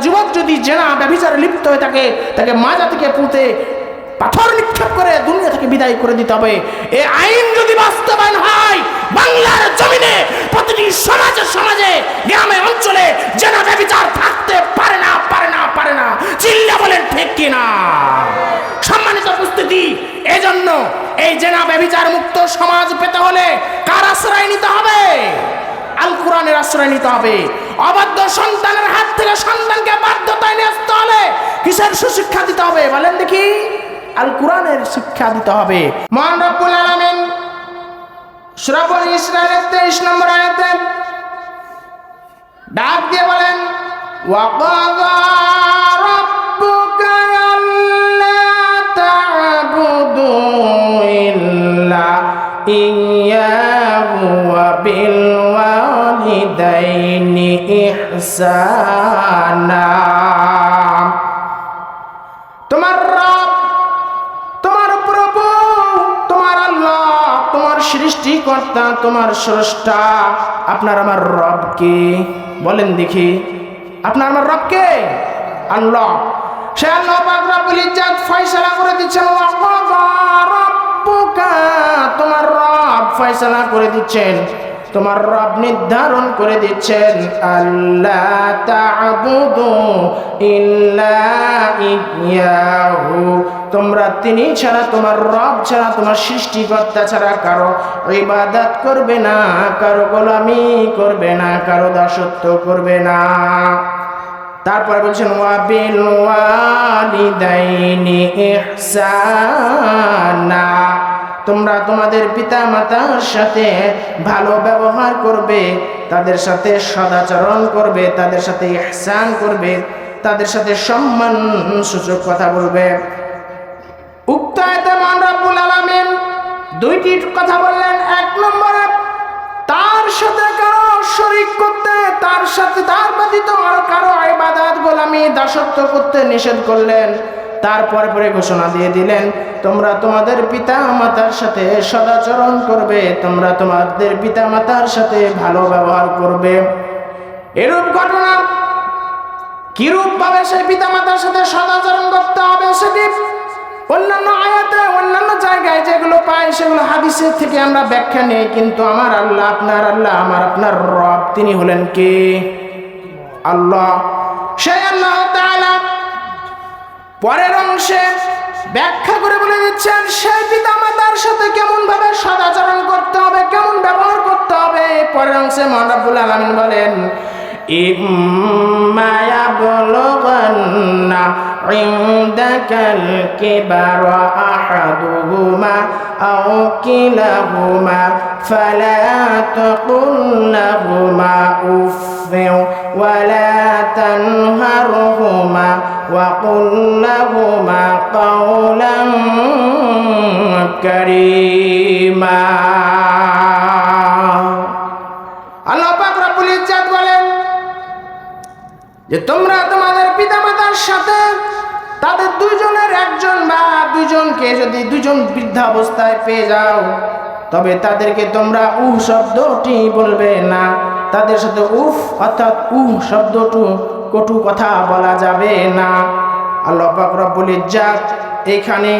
যুবক যদি জেনা ব্যভিচারে লিপ্ত হয়ে থাকে, তাকে মাজা থেকে পুঁতে পাথর নিক্ষেপ করে দুনিয়া থেকে বিদায় করে দিতে হবে। এই আইন যদি বাস্তবায়ন হয় বাংলার জমিনে প্রতিটি সমাজে সমাজে গ্রামে অঞ্চলে জেনা ব্যভিচার থাকতে পারে না, পারে না, পারে না। চিল্লা বলেন ঠিক কিনা? সম্মানিত উপস্থিতি, এজন্য এই জেনা ব্যভিচার মুক্ত সমাজ পেতে হলে কার আশ্রয় নিতে হবে? আল কোরআনের আশ্রয় নিতে হবে। অবাধ্য সন্তানের হাত থেকে সন্তানকে বাধ্যতায় নিয়ে আসতে হলে কিসের সুশিক্ষা দিতে হবে বলেন দেখি? আল কোরআনের শিক্ষা দিতে হবে। মহান রব্বুল আলামিন সূরা বনী ইসরাঈলের 23 নম্বর আয়াতে ডাক দিয়ে বলেন, ওয়া ক্বাযা রাব্বুকা আল্লা তা'বুদু ইল্লা ইয়্যাহু ওয়া বিল ওয়ালিদাইনি ইহসানা। তোমার রব, তোমার প্রভু, তোমার আল্লাহ, তোমার সৃষ্টিকর্তা, তোমার স্রষ্টা, আপনার আমার রব কে বলেন দেখি? আপনার আমার রব কে? আল্লাহ। সে আল্লাহ পাক রব্বুল ইজ্জত ফয়সালা করে দিচ্ছেন, ওয়া ক্বাযা রাব্বুকা, তোমার রব ফয়সালা করে দিচ্ছেন, তোমার রব নির্ধারণ করে দিচ্ছেন, আল্লাহ তা'বুদু ইল্লা ইয়্যাহু, তোমরা তিনি ছাড়া, তোমার রব ছাড়া, তোমার সৃষ্টিকর্তা ছাড়া কারো ইবাদত করবে না, কারো গোলামি করবে না, কারো দাসত্ব করবে না। তারপর বলছেন, ওয়া বিল ওয়ালিদাইনি ইহসানা, তোমরা তোমাদের পিতা মাতার সাথে ভালো ব্যবহার করবে, তাদের সাথে সদাচরণ করবে, তাদের সাথে ইহসান করবে, তাদের সাথে সম্মান সূচক কথা বলবে। উক্ত আয়াতে মহান রব্বুল আলামিন দুইটি কথা বললেন। এক নম্বরে তার সাথে কারো শরীক করতে, তার সাথে তার ব্যতীত আর কারো ইবাদত গোলামি দাসত্ব করতে নিষেধ করলেন। তারপরে পরে ঘোষণা দিয়ে দিলেন, তোমরা তোমাদের পিতা মাতার সাথে সদাচরণ করবে, তোমরা তোমাদের পিতা মাতার সাথে ভালো ব্যবহার করবে। এরূপ ঘটনা কিরূপ ভাবে সেই পিতা মাতার সাথে সদাচরণ করতে হবে সেটি অন্যান্য আয়াতে অন্যান্য জায়গায় যেগুলো পাই সেগুলো হাদিসের থেকে আমরা ব্যাখ্যা নেই। কিন্তু আমার আল্লাহ, আপনার আল্লাহ, আমার আপনার রব, তিনি হলেন কে? আল্লাহ। সেই আল্লাহ তাআলা পরের অংশে ব্যাখ্যা করে বলে দিচ্ছেন সেই পিতা মাতার সাথে কেমন ভাবে সদাচরণ করতে হবে, কেমন ব্যবহার করতে হবে। পরের অংশে মহান রব্বুল আলামিন বলেন, ইম্মা ইয়াবলুগান্না ইনদাকাল কিবারা আহাদুহুমা আও কিলাহুমা ফালা তাকুল লাহুমা উফফিন ওয়ালা তানহারহুমা ওয়া কুল লাহুমা কাওলান কারীমা। আল্লাহ পাক রব্বুল ইজ্জত বলেন যে তোমরা তোমাদের পিতামাতার সাথে তাদের দুইজনের একজন বা দুইজনকে যদি দুইজন বৃদ্ধাবস্থায় পেয়ে যাও, তবে তাদেরকে তোমরা উহ শব্দটি বলবে না, তাদের সাথে উফ অর্থাৎ উহ শব্দটি কটু কথা বলা যাবে না। আল্লাহ পাক রব্বুল ইজ্জত এখানে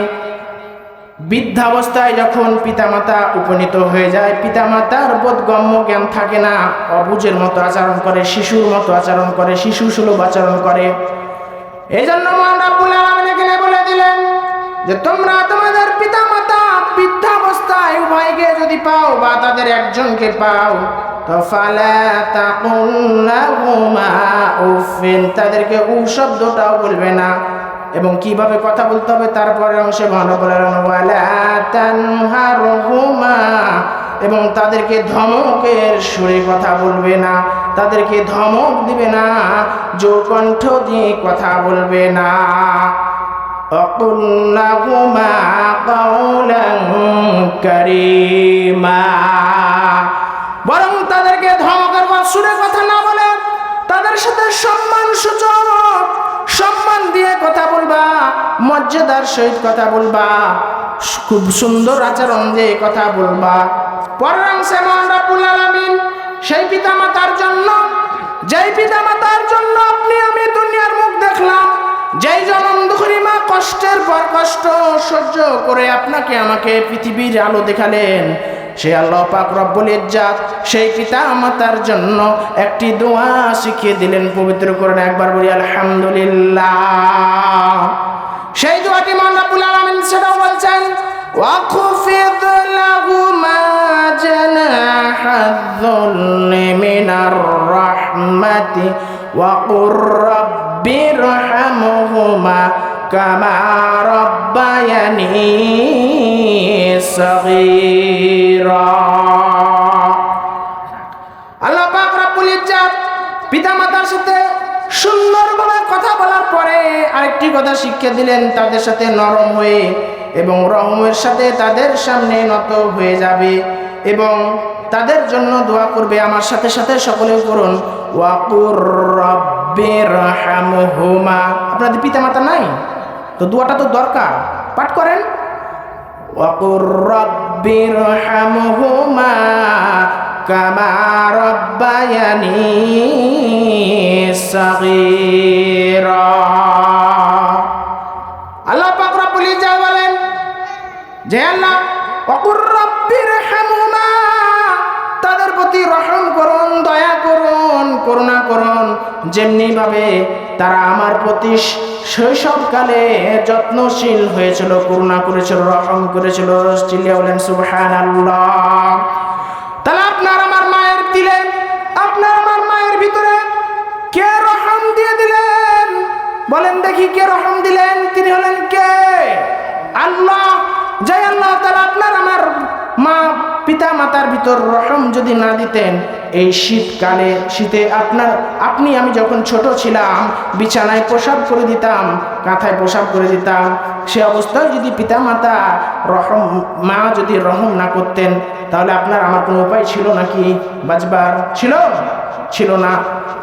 বৃদ্ধাবস্থায় যখন পিতামাতা উপনীত হয়ে যায়, পিতামাতার বোধগম্য জ্ঞান থাকে না, অবুঝের মতো আচরণ করে, শিশুর মতো আচরণ করে, শিশু সুলভ আচরণ করে। এই জন্য মহান রব্বুল আলামিন এখানে বলে দিলেন যে তোমরা তোমাদের পিতামাতা বৃদ্ধাবস্থায় উভয়কে যদি পাও বা তাদের একজনকে পাও, তো ফালা তাকুল লাহুমা উফিন, তাদেরকে উ শব্দটাও বলবে না। এবং কিভাবে কথা বলতে হবে তারপরে অংশে মহান রব্বুল আলামিন ওয়ালা তানহারহুমা, এবং তাদেরকে ধমকের সুরে কথা বলবে না, তাদেরকে ধমক দিবে না, জোর কণ্ঠ দিয়ে কথা বলবে না। ওয়াকুল লাহুমা কাওলান কারীমা, বরং তাদেরকে ধমকের সুরে কথা না বলে তাদের সাথে সম্মান সূচক সম্মান দিয়ে কথা বলবা, মর্যাদার সহিত কথা বলবা, খুব সুন্দর আচরণ দিয়ে কথা বলবা। পরের অংশে মহান রব্বুল আলামিন সেই পিতামাতার জন্য, যেই পিতামাতার জন্য আপনি আমি দুনিয়ার সহ্য করে আপনাকে আমাকে পৃথিবীর আলো দেখালেন, সেই আল্লাহ পাক রব্বুল ইজ্জাত সেই পিতা মাতার জন্য একটি দোয়া শিখিয়ে দিলেন পবিত্র কোরআনে। একবার বলি আলহামদুলিল্লাহ। সেই দোয়াটি মহান রব্বুল আলামিন সেটাও বলছেন, ওয়াখফিদ লাহুমা জানাহায-যুল্লি মিনার রাহমাতি ওয়া কুর রাব্বিরহামহুমা কামা রাব্বায়ানি সাগীরা। আল্লাহ পাক রব্বুল ইজ্জাত পিতামাতার সাথে সুন্দরভাবে কথা বলার পরে আরেকটি কথা শিক্ষা দিলেন, তাদের সাথে নরম হয়ে এবং রহমের সাথে তাদের সামনে নত হয়ে যাবে এবং তাদের জন্য দোয়া করবে। আমার সাথে সাথে সকলেও করুন, ওয়াকুর রাব্বিরহামহুমা। আপনাদের পিতামাতা নাই তো দোয়াটা তো দরকার, পাঠ করেন, ওয়াকুর রাব্বিরহামহুমা কামা রাব্বায়ানি সাগীরা। আল্লাহ পাক রব্বুল ইজ্জাত বলেন যে আল্লাহ ওয়াকুর রাব্বিরহামহুমা, তাদের প্রতি রহম করুন, দয়া করুন, করুণা করুন, যেমনি ভাবে তারা আমার প্রতি শৈশবকালে যত্নশীল হয়েছিল, করুণা করেছিল, রহম করেছিল। চিল্লিয়ে বলেন সুবহানাল্লাহ। তাহলে আপনার আমার মায়ের দিলে, আপনার আমার মায়ের ভিতরে কে রহম দিয়ে দিলেন? বলেন দেখি কে রহম দিলেন? তিনি হলেন কে? আল্লাহ। যাই আল্লাহ তাআলা আপনার আমার মা পিতা মাতার ভিতর রহম যদি না দিতেন, এই শীতকালে শীতে আপনি আমি যখন ছোট ছিলাম বিছানায় প্রসাব করে দিতাম, কাঁথায় প্রসাব করে দিতাম, সে অবস্থায় যদি পিতা মাতা মা যদি রহম না করতেন, তাহলে আপনার আমার কোনো উপায় ছিল নাকি বাঁচবার? ছিল না।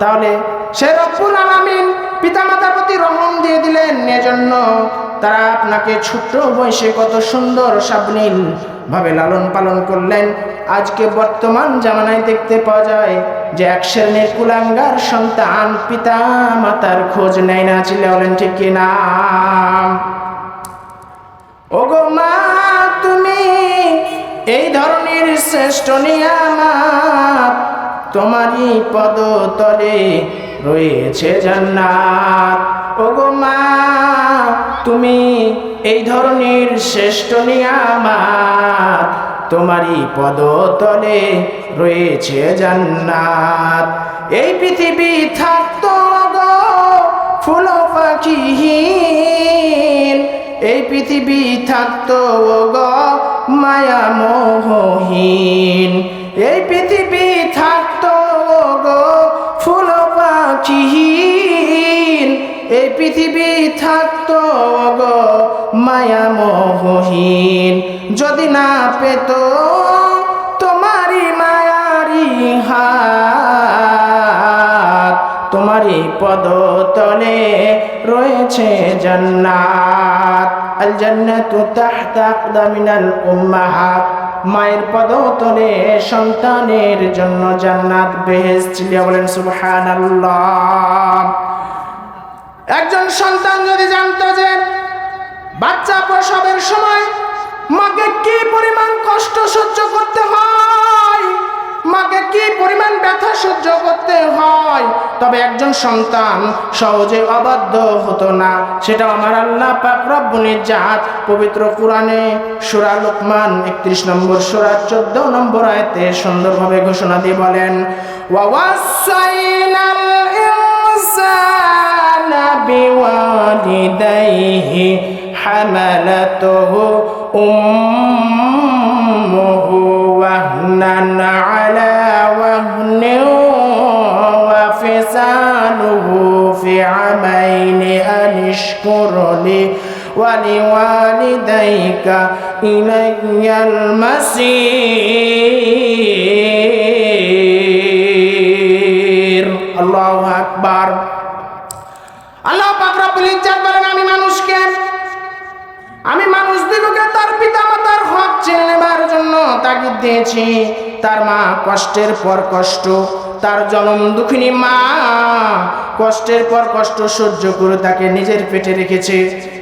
তাহলে সে রব্বুল আলামিন পিতা মাতার প্রতি রহম দিয়ে দিলেন, এজন্য তারা আপনাকে ছোট্ট বয়সে কত সুন্দর সাবলীল ভাবে লালন পালন করলেন। আজকে বর্তমান জামানায় দেখতে পাওয়া যায় যে এক শ্রেণীর কুলাঙ্গার সন্তান পিতা মাতার খোঁজ নেয় না। চিল্লা বলেন ঠিক কিনা? ওগো মা, তুমি এই ধরনের শ্রেষ্ঠ নিয়ামত, তোমারই পদতলে রয়েছে জান্নাত। ওগো মা, তুমি এই ধরনের শ্রেষ্ঠ নিয়ামত, তোমারই পদতলে রয়েছে জান্নাত। এই পৃথিবী থাকতো গো ফুল পাখিহীন, এই পৃথিবী থাকতো গো মায়া মোহহীন, এই পৃথিবী থাকতো গো ফুল পাখিহীন, এই পৃথিবী থাকতো গো মায়া মোহহীন, যদি না পেত তোমারি মায়ারি হাত, তোমারি পদতলে রয়েছে জান্নাত। আল জান্নাতু তাহতা আকদামিনাল উম্মাহাত, মায়ের পদতলে সন্তানের জন্য জান্নাত, বেহেশত। চিল্লিয়ে বলেন সুবহানাল্লাহ। একজন সন্তান যদি জানতো যে বাচ্চা প্রসবের সময় মাকে কি পরিমাণ কষ্ট সহ্য করতে হয়, মাকে কি পরিমাণ ব্যথা সহ্য করতে হয়, তবে একজন সন্তান সহজে অবাধ্য হতো না। সেটা আমার আল্লাহ পাক রব্বুল ইজ্জাত পবিত্র কোরআনে সূরা লুকমান 31 নম্বর সূরা 14 নম্বর আয়াতে সুন্দরভাবে ঘোষণা দিয়ে বলেন, ওয়া ওয়াসাইনাল ইনসানা বিওয়ালিদাইহি হামালাতুহু উম্মুহু ওয়াহনান আলা ওয়াহনিন ওয়া ফিসালুহু ফি আমাইনি আনিশকুর লি ওয়া লিওয়ালিদাইকা ইলাইয়াল মাসির। আল্লাহু আকবার। আল্লাহ পাক রব্বুল ইজ্জাত বলেন, আমি মানুষদিগকে তার পিতা মাতার হক চিনে নেবার জন্য তাগিদ দিয়েছি। তার মা কষ্টের পর কষ্ট, তার জনম দুঃখিনী মা কষ্টের পর কষ্ট সহ্য করে তাকে নিজের পেটে রেখেছে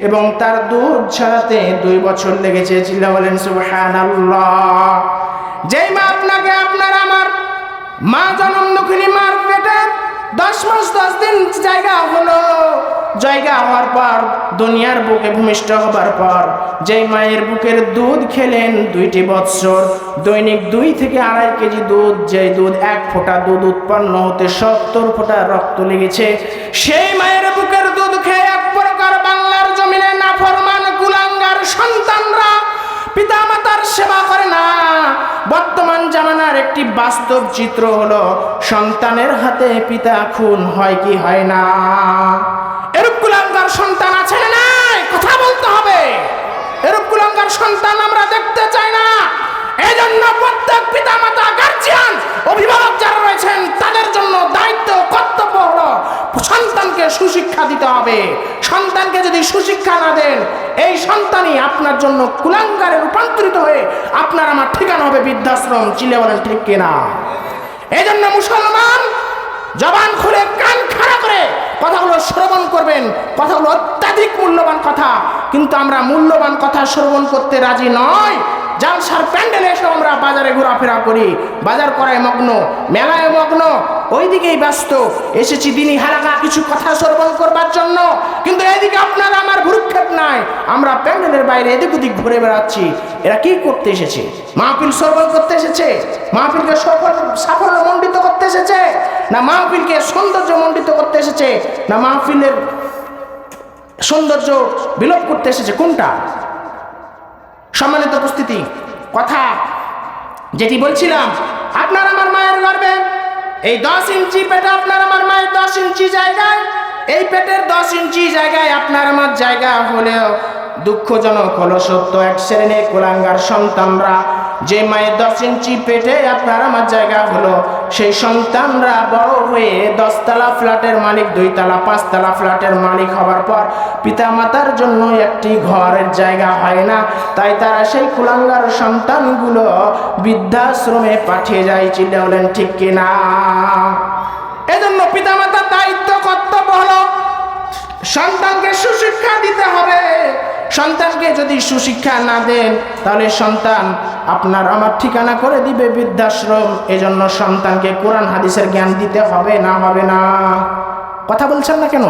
এবং তার দুধ ছাড়াতে 2 বছর লেগেছে। চিল্লা বলেন সুবহানাল্লাহ। যেই মা আপনাকে আপনার আমার মা জনম দুঃখিনী মার পেটে 10 মাস 10 দিন জায়গা হওয়ার পর দুনিয়ার বুকে ভূমিষ্ঠ হবার পর যেই মায়ের বুকের দুধ খেলেন 2টি বৎসর, দৈনিক 2 থেকে 2.5 কেজি দুধ, যেই দুধ 1 ফোঁটা দুধ উৎপন্ন হতে 70 ফোঁটা রক্ত লেগেছে, সেই মায়ের বুকের দুধ খেয়ে এক প্রকার বাংলার জমিনে নাফরমান কুলাঙ্গার সন্তানরা পিতা মাতার সেবা করে না। বর্তমান জামানার একটি বাস্তব চিত্র হলো সন্তানের হাতে পিতা খুন হয় কি হয় না? এরূপ কুলাঙ্গার সন্তান আছে না নাই? কথা বলতে হবে। এরূপ কুলাঙ্গার সন্তান আমরা দেখতে চাই না। এই জন্য প্রত্যেক পিতা মাতা, গার্জিয়ান, অভিভাবক যারা রয়েছেন তাদের জন্য দায়িত্ব কর্তব্য হলো সন্তানকে সুশিক্ষা দিতে হবে। সন্তানকে যদি সুশিক্ষা না দেন, এই সন্তানই আপনার জন্য কুলাঙ্গারে রূপান্তরিত হয়ে আপনার আমার ঠিকানা হবে বৃদ্ধাশ্রম। চিল্লে বলেন ঠিক কিনা? এই জন্য মুসলমান জবান খুলে কান খাড়া করে কথাগুলো শ্রবণ করবেন। কথাগুলো অত্যাধিক মূল্যবান কথা, কিন্তু আমরা মূল্যবান কথা শ্রবণ করতে রাজি নয়। জালসার প্যান্ডেলে এসে আমরা বাজারে ঘোরাফেরা করি, বাজার করায় মগ্ন, মেলায় মগ্ন, ওইদিকেই ব্যস্ত। এসেছি দিনই হালকা কিছু কথা শ্রবণ করবার জন্য, কিন্তু এদিকে আপনার আমার ভ্রুক্ষেপ নাই। আমরা প্যান্ডেলের বাইরে এদিক ওদিক ঘুরে বেড়াচ্ছি। এরা কি করতে এসেছে? মাহফিল শ্রবণ করতে এসেছে? মাহফিলকে সাফল্য মণ্ডিত করতে এসেছে? না মাহফিলকে সৌন্দর্য মণ্ডিত করতে এসেছে? না মাহফিলের সৌন্দর্য বিলোপ করতে এসেছে? কোনটা? সম্মানিত উপস্থিতি, কথা যেটি বলছিলাম, আপনার আমার মায়ের গর্ভে এই 10 ইঞ্চি পেটে আপনার আমার মায়ের 10 ইঞ্চি জায়গায়, এই পেটের 10 ইঞ্চি জায়গায় আপনার আমার জায়গা হলেও দুঃখজনক হলো সত্য, এক শ্রেণীর কুলাঙ্গার সন্তানরা যে মায়ের 10 ইঞ্চি পেটে আপনার আমার জায়গা হলো, সেই সন্তানরা বড় হয়ে 10 তলা ফ্ল্যাটের মালিক, 2 তলা 5 তলা ফ্ল্যাটের মালিক হবার পর পিতা মাতার জন্য একটি ঘরের জায়গা হয় না। তাই তারা সেই কুলাঙ্গার সন্তানগুলো বৃদ্ধাশ্রমে পাঠিয়ে যায়। চিল্লে বলেন ঠিক কিনা? এজন্য পিতা মাতার দায়িত্ব কর্তব্য হলো সন্তানকে সুশিক্ষা দিতে হবে। সন্তানকে যদি সুশিক্ষা না দেন, তাহলে সন্তান আপনার আমার ঠিকানা করে দিবে বৃদ্ধাশ্রম। এজন্য সন্তানকে কোরআন হাদিসের জ্ঞান দিতে হবে না? হবে না? কথা বলছেন না কেন?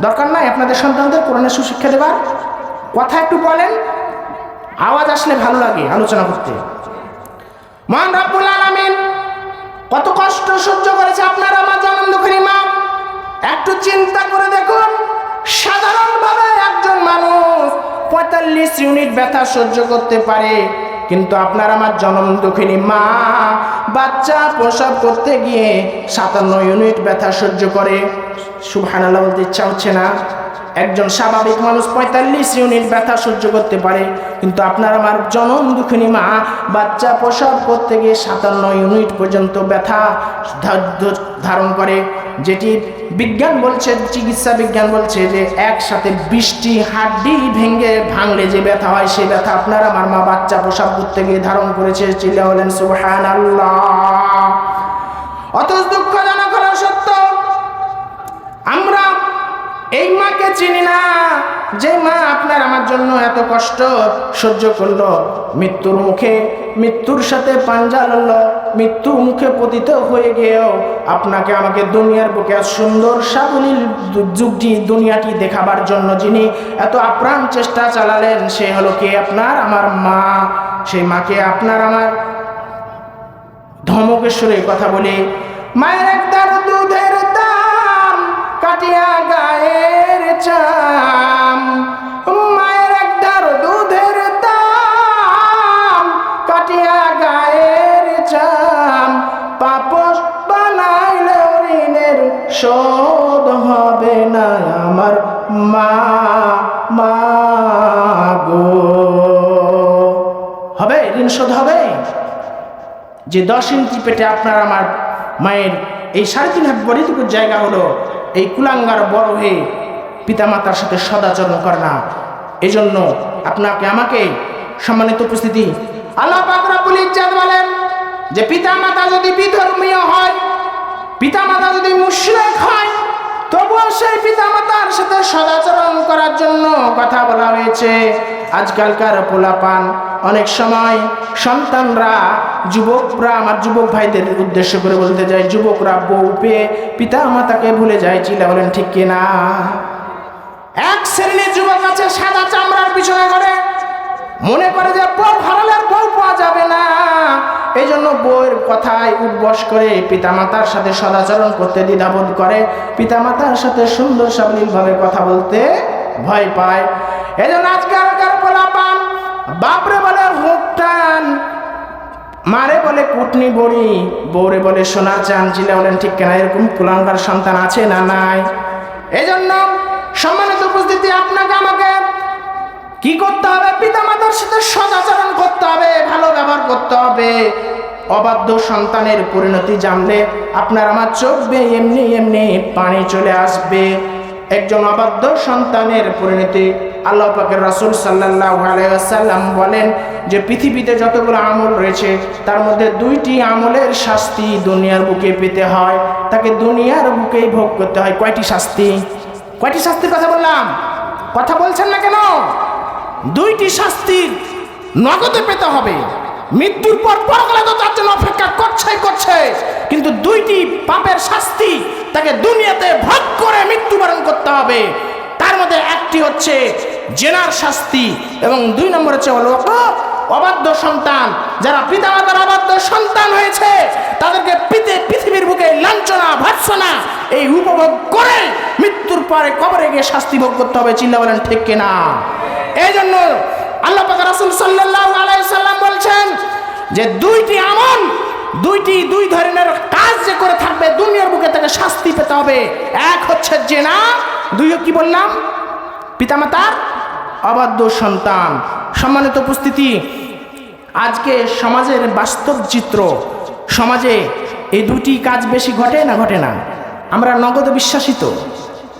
দরকার নাই আপনাদের সন্তানদের কোরআনের সুশিক্ষা দেবার? কথা একটু বলেন, আওয়াজ আসলে ভালো লাগে আলোচনা করতে। মহান রব্বুল আলামিন কত কষ্ট সহ্য করেছে আপনার আমার জনম দুঃখিনী মা। একটু চিন্তা করে দেখুন, সাধারণভাবে একজন মানুষ 45 ইউনিট ব্যথা সহ্য করতে পারে, কিন্তু আপনার আমার জনম দুঃখিনী মা বাচ্চা প্রসব করতে গিয়ে 57 ইউনিট ব্যথা সহ্য করে। সুবহানাল্লাহ বলতে ইচ্ছা হচ্ছে না? একজন স্বাভাবিক মানুষ 45 ইউনিট ব্যথা সহ্য করতে পারে, কিন্তু আপনার আমার জনম দুঃখিনী মা বাচ্চা প্রসব করতে গিয়ে 57 ইউনিট পর্যন্ত ব্যথা ধারণ করে। যেটি বিজ্ঞান বলছে, চিকিৎসা বিজ্ঞান বলছে যে একসাথে 20টি হাড্ডি ভাঙলে যে ব্যথা হয়, সেই ব্যথা আপনার আমার মা বাচ্চা প্রসব করতে গিয়ে ধারণ করেছে। চিল্লা বলেন সুবহানাল্লাহ। অথচ দুঃখজনক হলো সত্য, আমরা এই মাকে চিনি না, যে মা আপনার আমার জন্য এত কষ্ট সহ্য করলো, মৃত্যুর সাথে পাঞ্জা লড়ল, মৃত্যু মুখে পতিত হয়ে গিয়েও আপনাকে আমাকে দুনিয়ার বুকে সুন্দর সাবলীল দুনিয়াটি দেখাবার জন্য যিনি এত আপ্রাণ চেষ্টা চালালেন, সে হলো কে? আপনার আমার মা। সেই মাকে আপনার আমার ধমকেশ্বরে কথা বলে, মায়ের একদার দুধের দাম কাটিয়া গায়ের চাম, মায়ের একদার দুধের দাম কাটিয়া গায়ের চাম, পাপস বানাইলে ঋণের শোধ হবে না আমার মা। মা গো, হবে ঋণ শোধ হবে? যে 10 ইঞ্চি পেটে আপনার আমার মায়ের এই 3.5 হাত বড়িটুকুর জায়গা হলো, এই কুলাঙ্গার বড় হয়ে পিতামাতার সাথে সদাচরণ করে না। এই জন্য আপনাকে আমাকে, সম্মানিত উপস্থিতি, আল্লাহ পাক রব্বুল ইজ্জত বলেন যে পিতামাতা যদি বিধর্মীয় হয়, পিতামাতা যদি মুশরিক হয়, তবুও সেই পিতামাতার সাথে সদাচরণ করার জন্য কথা বলা হয়েছে। আজকালকার পোলাপান অনেক সময় সন্তানরা, যুবকরা, আমার যুবক ভাইদের উদ্দেশ্য করে বলতে যায়, যুবকরা বউ পেয়ে পিতা মাতাকে ভুলে যায়। চিল্লা বলেন ঠিক কিনা? এক শ্রেণীর যুবক আছে সাদা চামড়ার পিছনে করে, মনে করে যে বউ হারালে বউ পাওয়া যাবে না, এই জন্য বউয়ের কথায় উদ্বস করে পিতামাতার সাথে সদাচরণ করতে দ্বিধাবোধ করে, পিতামাতার সাথে সুন্দর সাবলীলভাবে কথা বলতে ভয় পায়। এই জন্য আজকালকার পোলাপান বাপরে বলে হুকটান, মারে বলে কুটনি বড়ি, বউরে বলে সোনার চান। চিল্লা বলেন ঠিক কিনা? এরকম কুলাঙ্গার সন্তান আছে না নাই? এই জন্য সম্মানিত উপস্থিতি, আপনাকে আমাকে কি করতে হবে? পিতামাতার সাথে সদাচরণ করতে হবে, ভালো ব্যবহার করতে হবে। অবাধ্য সন্তানের পরিণতি জানলে আপনার আমার চোখ বেয়ে এমনি এমনি পানি চলে আসবে। একজন অবাধ্য সন্তানের পরিণতি, আল্লাহ পাকের রাসূল সাল্লাল্লাহু আলাইহি ওয়াসাল্লাম বলেন যে পৃথিবীতে যতগুলো আমল রয়েছে তার মধ্যে 2টি আমলের শাস্তি দুনিয়ার বুকে পেতে হয়, তাকে দুনিয়ার বুকেই ভোগ করতে হয়। কয়টি শাস্তি? কয়টি শাস্তির কথা বললাম? কথা বলছেন না কেন? 2টি শাস্তি নগদে পেতে হবে। মৃত্যুর পর পরকালে তো তার জন্য অপেক্ষা করছে, কিন্তু 2টি পাপের শাস্তি তাকে দুনিয়াতে ভোগ করে মৃত্যুবরণ করতে হবে। তার মধ্যে একটি হচ্ছে জেনার শাস্তি এবং 2 নম্বর হচ্ছে অবাধ্য সন্তান। যারা পিতামাতার অবাধ্য সন্তান হয়েছে তাদেরকে পৃথিবীর বুকে লাঞ্ছনা ভর্ৎসনা এই উপভোগ করে মৃত্যুর পরে কবরে গিয়ে শাস্তি ভোগ করতে হবে। চিল্লা বলেন ঠিক কিনা? এই জন্য আল্লাহ পাক রাসূল সাল্লাল্লাহু আলাইহি সাল্লাম বলছেন যে 2টি আমল, 2 ধরনের কাজ যে করে থাকবে দুনিয়ার বুকে তাকে শাস্তি পেতে হবে। এক হচ্ছে জেনা, 2 কি বললাম? পিতামাতার অবাধ্য সন্তান। সম্মানিত উপস্থিতি, আজকে সমাজের বাস্তব চিত্র, সমাজে এই 2টি কাজ বেশি ঘটে না ঘটে না? আমরা নগদে বিশ্বাসিত,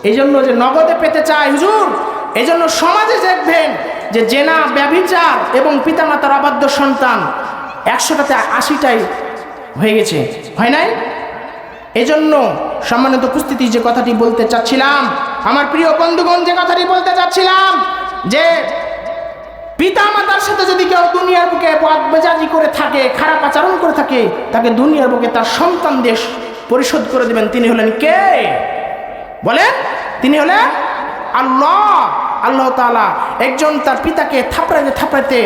এই জন্য যে নগদে পেতে চাই হুজুর, এই জন্য সমাজে দেখবেন যে জেনা, ব্যভিচার এবং পিতামাতার অবাধ্য সন্তান 100টাতে 80টাই হয়ে গেছে, হয় নাই? এই জন্য সম্মানিত উপস্থিতি, যে কথাটি বলতে চাচ্ছিলাম, আমার প্রিয় বন্ধুগণ, যে কথাটি বলতে চাচ্ছিলাম যে পিতামাতার সাথে যদি কেউ দুনিয়ার বুকে বদমেজাজি করে থাকে, খারাপ আচরণ করে থাকে, তাকে দুনিয়ার বুকে তার সন্তান দেশ পরিশোধ করে দেবেন। তিনি হলেন কে? বলেন, তিনি হলেন আল্লাহ তাআলা। একজন তার পিতাকে থাপড়াইতে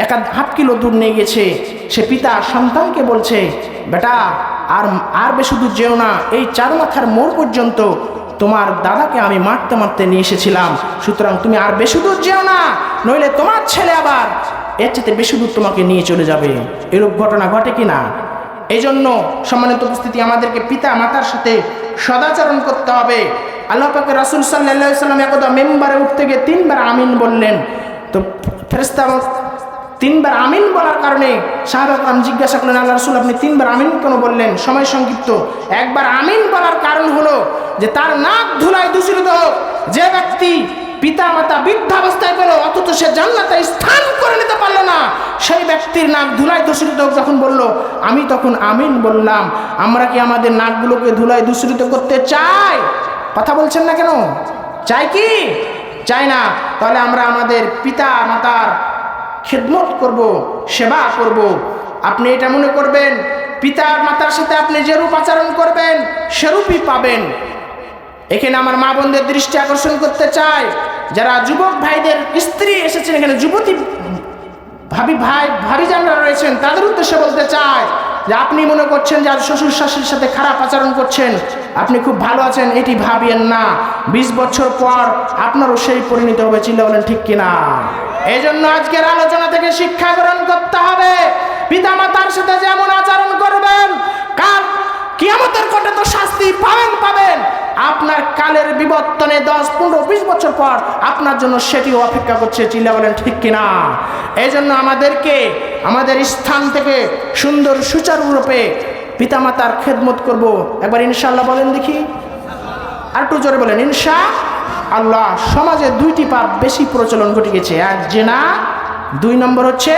1.5 কিলো দূর নিয়ে গেছে। সে পিতা সন্তানকে বলছে, বেটা আর বেশি দূর যেও না, এই 4 মাথার মোড় পর্যন্ত তোমার দাদাকে আমি মারতে নিয়ে এসেছিলাম, সুতরাং তুমি আর বেশি দূর যেও না, নইলে তোমার ছেলে আবার এর চেয়ে বেশি দূর তোমাকে নিয়ে চলে যাবে। এরূপ ঘটনা ঘটে কিনা? এই জন্য সম্মানিত উপস্থিতি, আমাদেরকে পিতা মাতার সাথে সদাচরণ করতে হবে। আল্লাহ পাকের রাসূল সাল্লাল্লাহু আলাইহি ওয়াসাল্লাম একদা মেম্বারে উঠতে গিয়ে 3 বার আমিন বললেন। তো ফেরেশতা 3 বার আমিন বলার কারণে সাহাবাগণ জিজ্ঞাসা করলেন, আল্লাহ রাসূল আপনি 3 বার আমিন কেন বললেন? সময় সংক্ষিপ্ত। একবার আমিন বলার কারণ হলো যে তার নাক ধুলায় দূষিত হোক। যে ব্যক্তি পিতা মাতা বৃদ্ধাবস্থায় পেল অথচ সে জান্নাতে স্থান করে নিতে পারলো না, সেই ব্যক্তির নাক ধুলায় দূষিত হোক যখন বলল, আমি তখন আমিন বললাম। আমরা কি আমাদের নাকগুলোকে ধুলায় দূষিত করতে চাই? কথা বলছেন না কেন? চাই কি? চাই না। তাহলে আমরা আমাদের পিতা মাতার খিদমত করব, সেবা করব। আপনি এটা মনে করবেন, পিতা মাতার সাথে আপনি যেরূপ আচরণ করবেন সেরূপই পাবেন। এখানে আমার মা বোনদের দৃষ্টি আকর্ষণ করতে চাই, যারা যুবক ভাইদের স্ত্রী এসেছেন, এখানে যুবতী ভাবি যারা রয়েছেন, তাদের উদ্দেশ্যে বলতে চাই যে আপনি মনে করছেন যে শ্বশুর শাশুড়ির সাথে খারাপ আচরণ করছেন, আপনি খুব ভালো আছেন, এটি ভাবিয়েন না। 20 বছর পর আপনারও সেই পরিণতি হবে। চিন্তা বলেন ঠিক কিনা? এই জন্য আজকের আলোচনা থেকে শিক্ষা গ্রহণ করতে হবে, পিতা মাতার সাথে যেমন আচরণ করবেন, কাল কিয়ামতের কোটে তো শাস্তি পাবেন। আপনার কালের বিবর্তনে 10, 15, 20 বছর পর আপনার জন্য সেটিও অপেক্ষা করছে। চিল্লা বলেন ঠিক কিনা? এই জন্য আমাদেরকে আমাদের স্থান থেকে সুন্দর সুচারুরূপে পিতামাতার খেদমত করব। একবার ইনশাআল্লাহ বলেন দেখি, আর একটু জোরে বলেন ইনশাআল্লাহ। সমাজে 2টি পাপ বেশি প্রচলন ঘটে গেছে, এক জেনা, 2 নম্বর হচ্ছে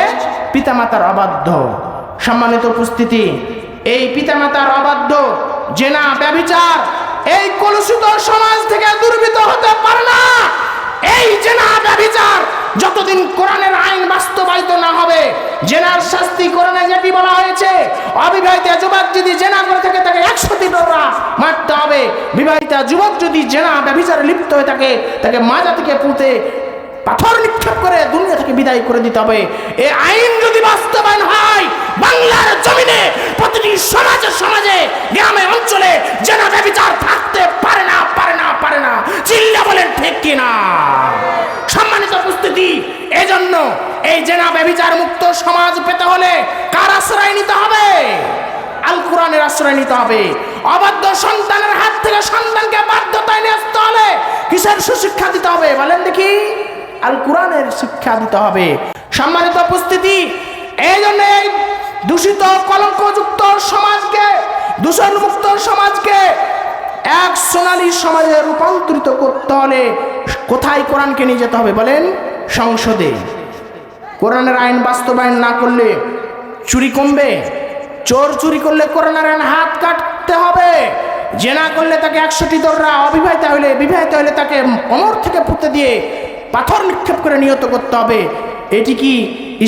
পিতামাতার অবাধ্য। সম্মানিত উপস্থিতি, এই পিতামাতার অবাধ্য, জেনা, ব্যভিচার এই কলুষিত সমাজ থেকে দূরীভূত হতে পারে না। এই জেনা ব্যভিচার যতদিন কোরআনের আইন বাস্তবায়িত না হবে, জেনার শাস্তি কোরআনে যেটি বলা হয়েছে, অবিবাহিত যুবক যদি জেনা করে থাকে তাকে 100টি দৌড়া মারতে হবে। বিবাহিতা যুবক যদি জেনা ব্যভিচারে লিপ্ত হয়ে থাকে তাকে মাজা থেকে পুঁতে পাথর নিক্ষেপ করে দুনিয়া থেকে বিদায় করে দিতে হবে। এই আইন যদি বাস্তবায়ন হয়, বাংলার জমিনে প্রতিটি সমাজে সমাজে গ্রামে অঞ্চলে জেনা ব্যভিচার থাকতে পারে না, পারে না, পারে না। চিল্লা বলেন ঠিক কিনা? সম্মানিত উপস্থিতি, এজন্য এই জেনা ব্যভিচার মুক্ত সমাজ পেতে হলে কার আশ্রয় নিতে হবে? আল কোরআনের আশ্রয় নিতে হবে। অবাধ্য সন্তানের হাত থেকে সন্তানকে বাধ্যতায় নিয়ে আসতে হলে কিসের সুশিক্ষা দিতে হবে বলেন দেখি? আল কোরআনের শিক্ষা দিতে হবে। সম্মানিত উপস্থিতি, এই জন্য এই দূষিত কলঙ্কযুক্ত সমাজকে, দূষণমুক্ত সমাজকে এক সোনালী সমাজে রূপান্তরিত করতে হলে কোথায় কোরআনকে নিয়ে যেতে হবে বলেন? সংসদে। কোরআনের আইন বাস্তবায়ন না করলে চুরি কমবে? চোর চুরি করলে কোরআনের আইন হাত কাটতে হবে। জেনা করলে তাকে 100টি দৌড়া, অবিবাহিতা হলে তাকে কোমর থেকে পুঁতে দিয়ে পাথর নিক্ষেপ করে নিহত করতে হবে। এটি কি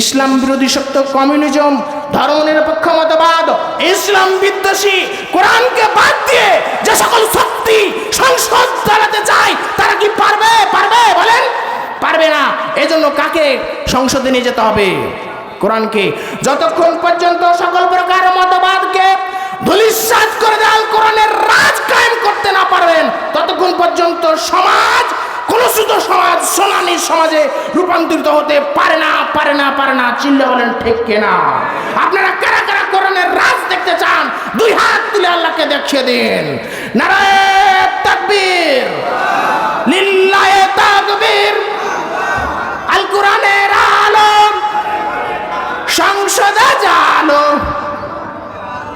ইসলাম বিরোধী শক্ত কমিউনিজম, ধর্মনিরপেক্ষ মতবাদ, ইসলাম বিদ্বেষী কোরআনকে বাদ দিয়ে যে সকল শক্তি সংসদ চালাতে চায় তারা কি পারবে? পারবে বলেন? পারবে না। এজন্য কাকে সংসদে নিয়ে যেতে হবে? কোরআনকে। যতক্ষণ পর্যন্ত সকল প্রকার মতবাদকে ধূলিসাৎ করে দেওয়া কোরআনের রাজ কায়েম করতে না পারবেন, ততক্ষণ পর্যন্ত সমাজ, কলুষিত সমাজ সোনালী সমাজে রূপান্তরিত হতে পারে না, পারে না, পারে না। চিল্লা বলেন ঠিক কিনা? আপনারা কারা কারা কোরআনের রাজ দেখতে চান? 2 হাত তুলে আল্লাহকে দেখিয়ে দিন। নারায়ে তাকবীর, লিল্লাহে তাকবীর। আল কোরআনের আলো সংসদে জালো।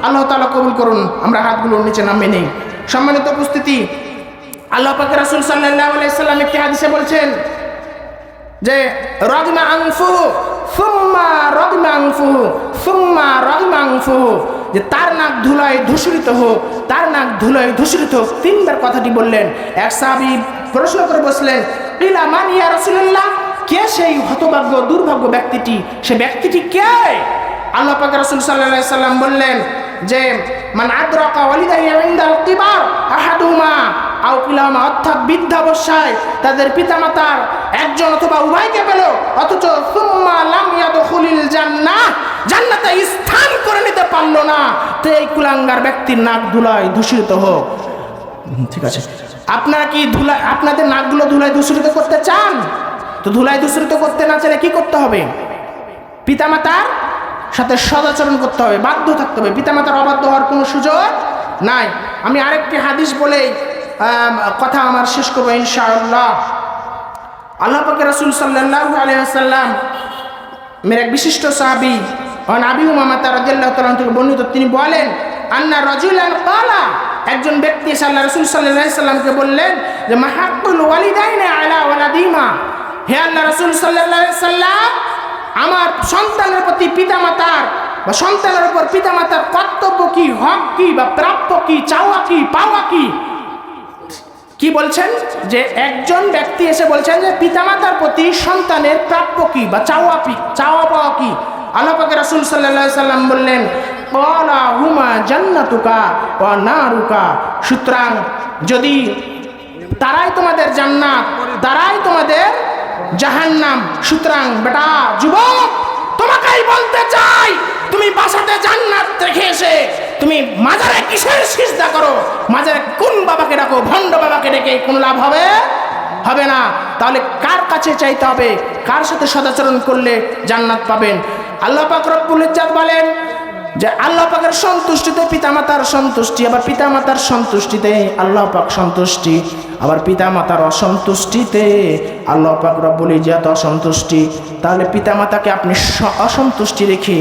আল্লাহ তাআলা কবুল করুন। আমরা হাতগুলো নিচে নামিয়ে নেই। সম্মানিত উপস্থিতি, আল্লাহ পাক রাসূল সাল্লাল্লাহু আলাইহি সাল্লাম একটি হাদিসে বলছেন যে রাগমা আনফুহু সুম্মা রাগমা আনফুহু সুম্মা রাগমা আনফুহু, যে তার নাক ধুলায় ধূসরিত হোক, তার নাক ধুলায় ধূসরিত হোক। 3বার কথাটি বললেন। এক সাহাবী প্রশ্ন করে বসলেন, ইলা মান ইয়া রাসূলুল্লাহ, কে সেই হতভাগ্য দুর্ভাগ্য ব্যক্তিটি? সে ব্যক্তিটি কে? আল্লাহ পাক রাসূল সাল্লাল্লাহু আলাইহি সাল্লাম বললেন যে মান আদরাকা ওয়ালিদাহি ইনদাল কিবার আহাদুমা আও কিলামা, অর্থাৎ বৃদ্ধাবস্থায় তাদের পিতামাতার একজন অথবা উভয়কে পেল, অথচ সুম্মা লাম ইয়াদখুলিল জান্নাহ, জান্নাতে স্থান করে নিতে পারলো না, তো এই কুলাঙ্গার ব্যক্তির নাক ধুলায় দূষিত হোক। ঠিক আছে, আপনারা কি আপনাদের নাকগুলো ধুলায় দূষিত করতে চান? তো ধুলায় দূষিত করতে না চাইলে কি করতে হবে? পিতামাতার সাথে সদাচরণ করতে হবে, বাধ্য থাকতে হবে। পিতামাতার অবাধ্য হওয়ার কোনো সুযোগ নাই। আমি আরেকটি হাদিস বলে কথা আমার শেষ করবো ইনশাআল্লাহ। আল্লাহ পাক রাসূল সাল্লাল্লাহু আলাইহি ওয়াসাল্লাম মের এক বিশিষ্ট সাহাবী আবি উমামা রাদিয়াল্লাহু তাআলা থেকে বর্ণিত, তিনি বলেন আন্না রাজুলান ক্বালা, একজন ব্যক্তি আল্লাহ রাসূল সাল্লাল্লাহু আলাইহি ওয়াসাল্লামকে বললেন যে মা হাক্কুল ওয়ালিদাইনি আলা ওয়ালাদিমা, হে আল্লাহ রাসূল সাল্লাল্লাহু আলাইহি ওয়াসাল্লাম, আমার সন্তানের প্রতি পিতামাতার বা সন্তানের উপর পিতামাতার কর্তব্য কি, হক কি, বা প্রাপ্য কি, চাওয়া কি, পাওয়া কি? কি বলছেন? যে একজন ব্যক্তি এসে বলছেন যে পিতামাতার প্রতি সন্তানের প্রাপ্য কি বা চাওয়া পাওয়া কি? আল্লাহ পাক রাসূল সাল্লাল্লাহু আলাইহি সাল্লাম বললেন ক্বালা হুমা জান্নাতুকা ওয়া নারুকা, সুতরাং যদি তারাই তোমাদের জান্নাত, তারাই তোমাদের জাহান্নাম। সুতরাং বেটা যুবক, তোমাকেই বলতে চাই, তুমি বাসাতে জান্নাত রেখে এসে তুমি মাজারে কিসের সিজদা করো? মাজারে কোন বাবাকে ডাকো? ভণ্ড বাবাকে ডেকে কোন লাভ হবে? হবে না। তাহলে কার কাছে চাইতে হবে? কার সাথে সদাচরণ করলে জান্নাত পাবেন? আল্লাহ পাক রব্বুল ইজ্জত বলেন যে আল্লাহ পাকের সন্তুষ্টিতে পিতামাতার সন্তুষ্টি, আবার পিতামাতার সন্তুষ্টিতে আল্লাহ পাক সন্তুষ্টি, আবার পিতামাতার অসন্তুষ্টিতে আল্লাহ পাক রব্বুল ইজ্জত অসন্তুষ্টি। তাহলে পিতামাতাকে আপনি অসন্তুষ্টি রেখে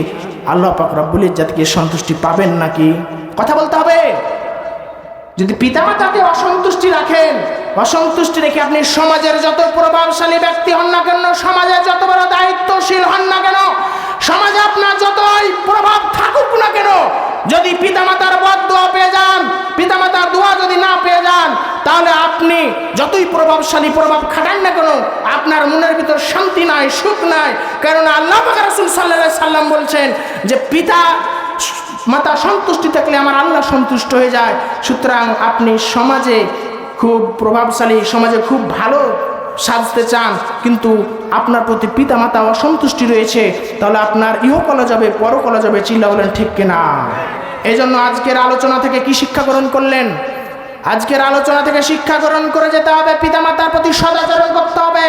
আল্লাহ পাক রব্বুল ইজ্জতকে সন্তুষ্টি পাবেন নাকি? কথা বলতে হবে। যদি পিতামাতাকে অসন্তুষ্টি রাখেন, অসন্তুষ্টি রেখে আপনি সমাজের যত প্রভাবশালী ব্যক্তি হন না কেন, সমাজের যত বড় দায়িত্বশীল হন না কেন, সমাজে আপনার যতই প্রভাব থাকুক না কেন, যদি পিতামাতার বদদোয়া পেয়ে যান, পিতামাতার দোয়া যদি না পেয়ে যান, তাহলে আপনি যতই প্রভাবশালী প্রভাব খাটান না কেন, আপনার মনের ভিতর শান্তি নাই, সুখ নাই। কারণ আল্লাহ পাক রাসূল সাল্লাল্লাহু আলাইহি সাল্লাম বলছেন যে পিতা মাতা সন্তুষ্টি থাকলে আমার আল্লাহ সন্তুষ্ট হয়ে যায়। সুতরাং আপনি সমাজে খুব প্রভাবশালী, সমাজে খুব ভালো সাজতে চান, কিন্তু আপনার প্রতি পিতা মাতা অসন্তুষ্টি রয়েছে, তাহলে আপনার ইহকলা যাবে, পরকলা যাবে। চিল্লা বলেন ঠিক কিনা? এই জন্য আজকের আলোচনা থেকে কি শিক্ষা গ্রহণ করলেন? আজকের আলোচনা থেকে শিক্ষা গ্রহণ করে যেতে হবে পিতামাতার প্রতি সদাচরণ করতে হবে,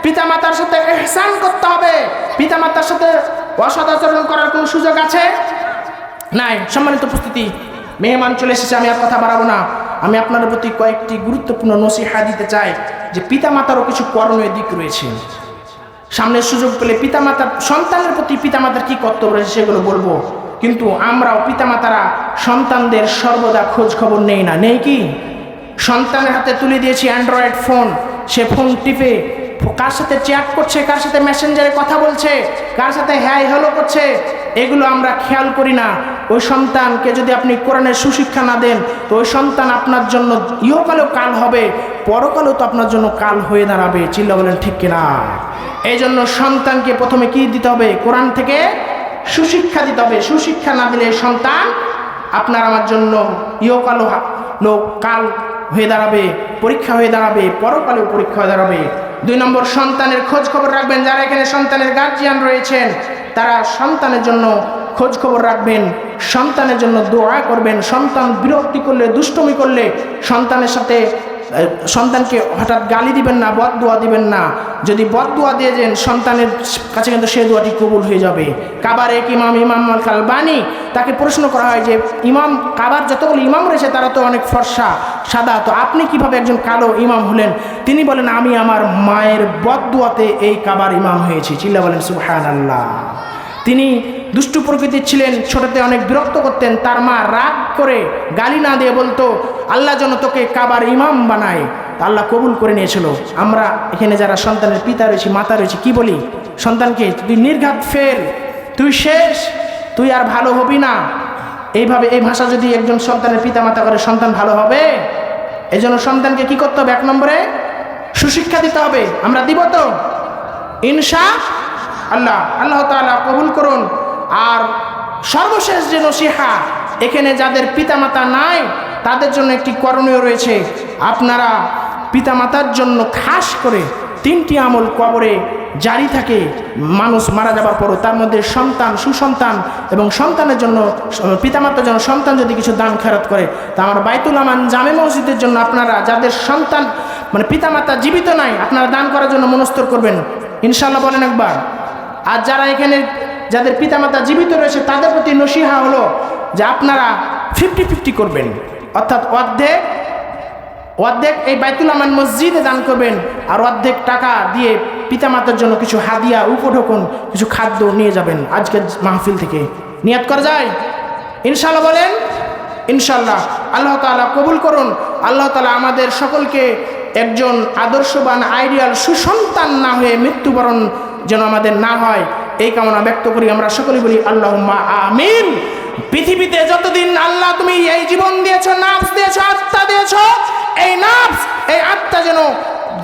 পিতামাতার সাথে ইহসান করতে হবে। পিতামাতার সাথে অসদাচরণ করার কোনো সুযোগ আছে? নাই। সম্মানিত উপস্থিতি, মেহমান চলে এসেছে, আমি আর কথা বাড়াবো না। আমি আপনাদের প্রতি কয়েকটি গুরুত্বপূর্ণ নসিহা দিতে চাই যে পিতামাতারও কিছু করণীয় দিক রয়েছে। সামনের সুযোগ পেলে পিতামাতার সন্তানের প্রতি পিতামাতার কি কর্তব্য রয়েছে সেগুলো বলবো, কিন্তু আমরাও পিতামাতারা সন্তানদের সর্বদা খোঁজ খবর নেই না? নেই কি? সন্তানের হাতে তুলে দিয়েছি অ্যান্ড্রয়েড ফোন, সে ফোন টিপে কার সাথে চ্যাট করছে, কার সাথে মেসেঞ্জারে কথা বলছে, কার সাথে হ্যাঁ হ্যালো করছে, এগুলো আমরা খেয়াল করি না। ওই সন্তানকে যদি আপনি কোরআনের সুশিক্ষা না দেন, তো ওই সন্তান আপনার জন্য ইহকালেও কাল হবে, পরকালেও তো আপনার জন্য কাল হয়ে দাঁড়াবে। চিল্লা বলেন ঠিক কিনা? এই জন্য সন্তানকে প্রথমে কি দিতে হবে? কোরআন থেকে সুশিক্ষা দিতে হবে। সুশিক্ষা না দিলে সন্তান আপনার আমার জন্য ইহকালও কাল হয়ে দাঁড়াবে, পরীক্ষা হয়ে দাঁড়াবে, পরকালেও পরীক্ষা হয়ে দাঁড়াবে। 2 নম্বর, সন্তানের খোঁজ খবর রাখবেন। যারা এখানে সন্তানের গার্জিয়ান রয়েছেন, তারা সন্তানের জন্য খোঁজ খবর রাখবেন, সন্তানের জন্য দোয়া করবেন। সন্তান বিরক্তি করলে, দুষ্টমি করলে সন্তানকে হঠাৎ গালি দিবেন না, বদদোয়া দিবেন না। যদি বদদোয়া দিয়ে দেন সন্তানের কাছে, কিন্তু সেই দোয়াটি কবুল হয়ে যাবে। কাবার এক ইমাম আল কালবানি, তাকে প্রশ্ন করা হয় যে কাবার যতগুলো ইমাম রয়েছে তারা তো অনেক ফর্সা সাদা, তো আপনি কিভাবে একজন কালো ইমাম হলেন? তিনি বলেন, আমি আমার মায়ের বদদোয়াতে এই কাবার ইমাম হয়েছি। চিল্লা বলেন সুবহানাল্লাহ। তিনি দুষ্টু প্রকৃতির ছিলেন, ছোটতে অনেক বিরক্ত করতেন। তার মা রাগ করে গালি না দিয়ে বলতো, আল্লাহ যেন তোকে কাবার ইমাম বানায়। আল্লাহ কবুল করে নিয়েছিল। আমরা এখানে যারা সন্তানের পিতা রয়েছি, মাতা রয়েছি, কি বলি সন্তানকে? তুই নির্ঘাত ফেল, তুই শেষ, তুই আর ভালো হবি না। এইভাবে এই ভাষা যদি একজন সন্তানের পিতা মাতা করে, সন্তান ভালো হবে? এই জন্য সন্তানকে কি করতে হবে? 1 নম্বরে সুশিক্ষা দিতে হবে। আমরা দিব তো ইনশাআল্লাহ। আল্লাহ তাআলা কবুল করুন। আর সর্বশেষ যে নসিহা, এখানে যাদের পিতামাতা নাই তাদের জন্য একটি করণীয় রয়েছে। আপনারা পিতামাতার জন্য খাস করে 3টি আমল কবরে জারি থাকে মানুষ মারা যাবার পরও। তার মধ্যে সন্তান, সুসন্তান এবং সন্তানের জন্য, পিতামাতার জন্য সন্তান যদি কিছু দান খেরাত করে, তা আমার বাইতুল আমান জামে মসজিদের জন্য আপনারা যাদের সন্তান পিতামাতা জীবিত নাই, আপনারা দান করার জন্য মনস্থির করবেন ইনশাআল্লাহ। বলেন একবার। আর যারা এখানে যাদের পিতামাতা জীবিত রয়েছে তাদের প্রতি নসিহা হলো যে আপনারা 50-50 করবেন, অর্থাৎ অর্ধেক এই বাইতুল আমান মসজিদে দান করবেন, আর অর্ধেক টাকা দিয়ে পিতামাতার জন্য কিছু হাদিয়া, উপঢৌকন, কিছু খাদ্য নিয়ে যাবেন আজকের মাহফিল থেকে। নিয়াত করা যায় ইনশাআল্লাহ? বলেন ইনশাআল্লাহ। আল্লাহ তাআলা কবুল করুন। আল্লাহ তাআলা আমাদের সকলকে একজন আদর্শবান, আইডিয়াল সুসন্তান না হয়ে মৃত্যুবরণ যেন আমাদের না হয়, এই কামনা ব্যক্ত করি। আমরা সকলে বলি আল্লাহুম্মা আমিন। পৃথিবীতে যতদিন আল্লাহ তুমি এই জীবন দিয়েছো, নাফস দিয়েছো, আত্মা দিয়েছো, এই নাফস, এই আত্মা যেন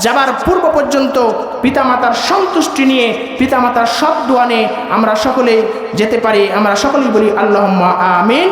যাবার পূর্ব পর্যন্ত পিতামাতার সন্তুষ্টি নিয়ে, পিতামাতার সৎ দোয়া নিয়ে আমরা সকলে যেতে পারি। আমরা সকলেই বলি আল্লাহুম্মা আমিন।